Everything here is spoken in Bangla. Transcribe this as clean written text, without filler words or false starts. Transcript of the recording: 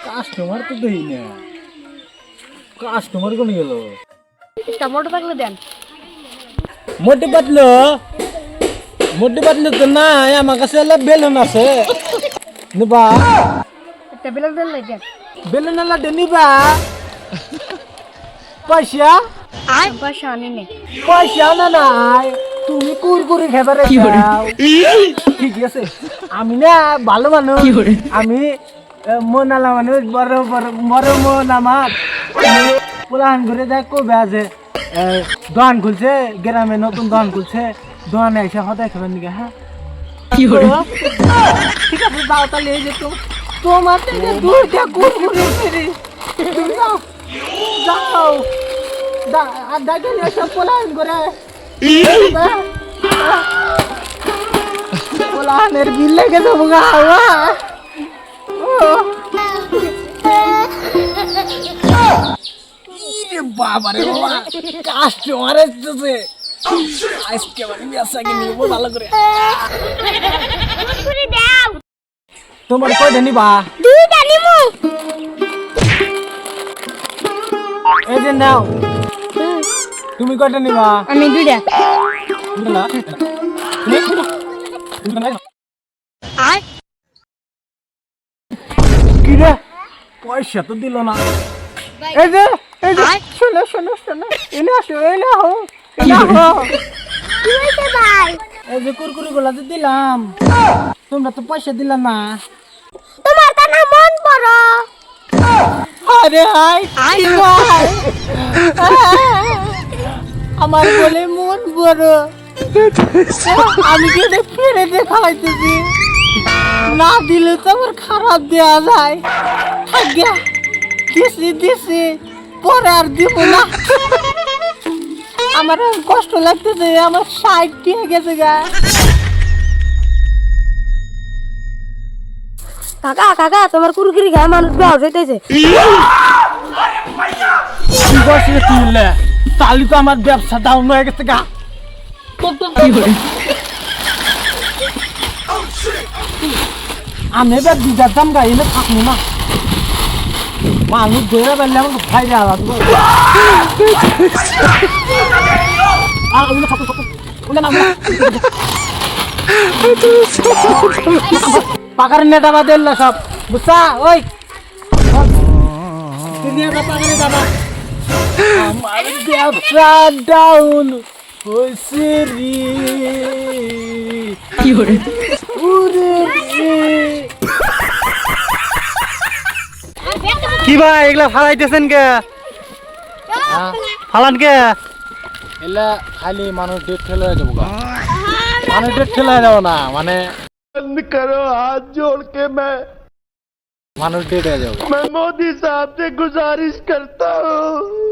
কাস্টমার তো দেই না, কাস্টমার কোন গেল? টমেটো থাকলে দেন। মোটি পাতলো তো নাই, আমার কাছে বেলুন আছে, নিবা? একটা বেলুন দেন লাই দেন। বেলুন আলা নিবা? পয়সা পয়সা আনি নেই। পয়সা না নাই, তুমি কুরকুরি খাবার ঠিক আছে। আমি না ভালো মানুষ, আমি মন আলা মানুষ, বড় বড় বড় মন আমার। পুরান ঘুরে দেখ কবে আছে দোকান খুলছে, গ্রামে নতুন দোকান খুলছে, দোকানে এসে হদায় খাবেন নাকি? হ্যাঁ ঠিক আছে, যাও তাহলে। এই যে তোমার থেকে দুইটা কুরকুরি ফিরি, যাও আর দেখেন এসব পোলান করে পোলানের বিল লেগে দেবো গা। বাবারে বাবা, কাস্টমার এসেছে আজকে, মানে ব্যবসাকে নিব ভালো করে। তোমার কয়টা নিবা? দুইটা নিমু। এই যে নাও। তুমি কয়টা নিবা? আমি দুইটা। কি রে, পয়সা তো দিল না। এই যে শোনো শোনো শোনো, এনে আসো, এনে হো, এই যে কুরকুরি গুলা তো দিলাম, তোমরা তো পয়সা দিলা না। তোমার কানা মন বড়। আরে আমার বলে মন বড়, আমি কি ফিরে দেখাইতেছি, না দিলে তো আমার খারাপ দেওয়া যায়। দিছি পরে আর দিব না। আমার কষ্ট লাগতেছে, আমার 60 দিয়ে গেছে গা। কাকা কাকা, তোমার কুরকুরি খায় মানুষ বেহস হইতেছে। তাহলে তো আমার ব্যবসা ডাউন হয়ে গেছে গা। আমি এবার দুটার দাম গাড়ি এনে থাকবো না, মানুষ ধরে বেরলে আমাকে ভাই দেওয়া পাকার নেতা বা দিল সব, বুঝছা? ওই পাকারে যাবা, আমার ব্যবসা ডাউন হয়েছে রে। কি ভাই এগুলা ফালাইতেছেন কে? ফালান কে? এলা খালি মানুষ ডেট ঠেলে যাবো, মানুষ ডেট ঠেলে যাবো না, মানে बंद करो हाथ जोड़ के मैं মানুষ ডেট হয়ে যাবো। मैं मोदी साहब से गुजारिश करता हूँ।